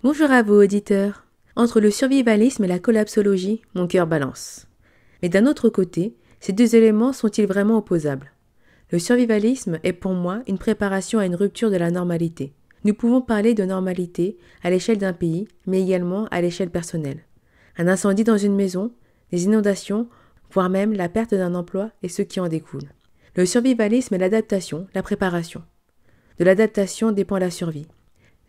Bonjour à vous auditeurs. Entre le survivalisme et la collapsologie, mon cœur balance. Mais d'un autre côté, ces deux éléments sont-ils vraiment opposables? Le survivalisme est pour moi une préparation à une rupture de la normalité. Nous pouvons parler de normalité à l'échelle d'un pays, mais également à l'échelle personnelle. Un incendie dans une maison, des inondations, voire même la perte d'un emploi et ce qui en découle. Le survivalisme est l'adaptation, la préparation. De l'adaptation dépend la survie.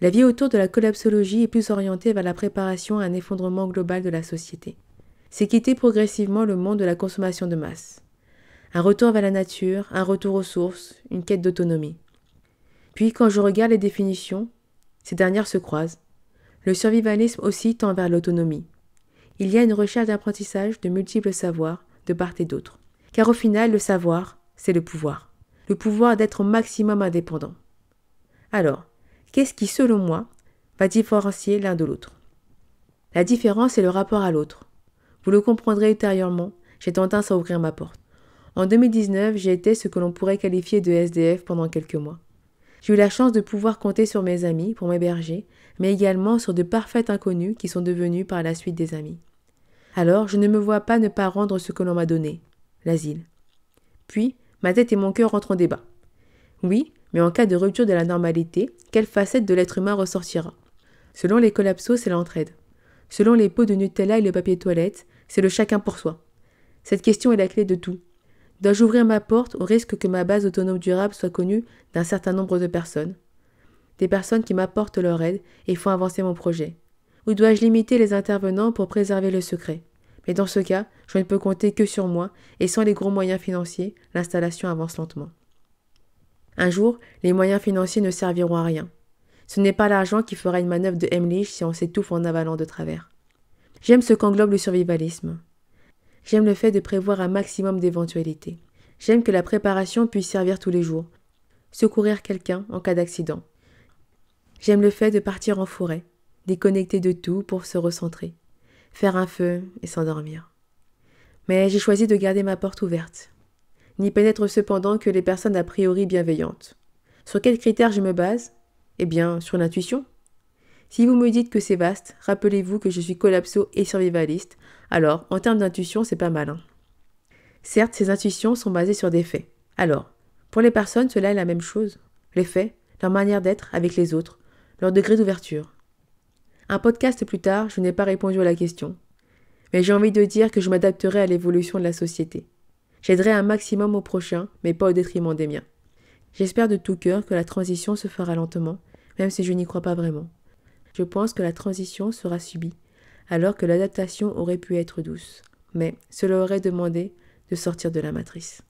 La vie autour de la collapsologie est plus orientée vers la préparation à un effondrement global de la société. C'est quitter progressivement le monde de la consommation de masse. Un retour vers la nature, un retour aux sources, une quête d'autonomie. Puis quand je regarde les définitions, ces dernières se croisent. Le survivalisme aussi tend vers l'autonomie. Il y a une recherche d'apprentissage de multiples savoirs de part et d'autre. Car au final, le savoir, c'est le pouvoir. Le pouvoir d'être au maximum indépendant. Alors, qu'est-ce qui, selon moi, va différencier l'un de l'autre? La différence est le rapport à l'autre. Vous le comprendrez ultérieurement, j'ai tendance à ouvrir ma porte. En 2019, j'ai été ce que l'on pourrait qualifier de SDF pendant quelques mois. J'ai eu la chance de pouvoir compter sur mes amis pour m'héberger, mais également sur de parfaits inconnus qui sont devenus par la suite des amis. Alors, je ne me vois pas ne pas rendre ce que l'on m'a donné, l'asile. Puis, ma tête et mon cœur rentrent en débat. Oui, mais en cas de rupture de la normalité, quelle facette de l'être humain ressortira? Selon les collapsos, c'est l'entraide. Selon les pots de Nutella et le papier toilette, c'est le chacun pour soi. Cette question est la clé de tout. Dois-je ouvrir ma porte au risque que ma base autonome durable soit connue d'un certain nombre de personnes? Des personnes qui m'apportent leur aide et font avancer mon projet. Ou dois-je limiter les intervenants pour préserver le secret? Mais dans ce cas, je ne peux compter que sur moi et sans les gros moyens financiers, l'installation avance lentement. Un jour, les moyens financiers ne serviront à rien. Ce n'est pas l'argent qui fera une manœuvre de Heimlich si on s'étouffe en avalant de travers. J'aime ce qu'englobe le survivalisme. J'aime le fait de prévoir un maximum d'éventualités. J'aime que la préparation puisse servir tous les jours. Secourir quelqu'un en cas d'accident. J'aime le fait de partir en forêt, déconnecter de tout pour se recentrer. Faire un feu et s'endormir. Mais j'ai choisi de garder ma porte ouverte. N'y pénètrent cependant que les personnes a priori bienveillantes. Sur quels critères je me base? Eh bien, sur l'intuition. Si vous me dites que c'est vaste, rappelez-vous que je suis collapso et survivaliste, alors, en termes d'intuition, c'est pas mal, hein. Certes, ces intuitions sont basées sur des faits. Alors, pour les personnes, cela est la même chose. Les faits, leur manière d'être avec les autres, leur degré d'ouverture. Un podcast plus tard, je n'ai pas répondu à la question. Mais j'ai envie de dire que je m'adapterai à l'évolution de la société. J'aiderai un maximum aux prochains, mais pas au détriment des miens. J'espère de tout cœur que la transition se fera lentement, même si je n'y crois pas vraiment. Je pense que la transition sera subie, alors que l'adaptation aurait pu être douce. Mais cela aurait demandé de sortir de la matrice.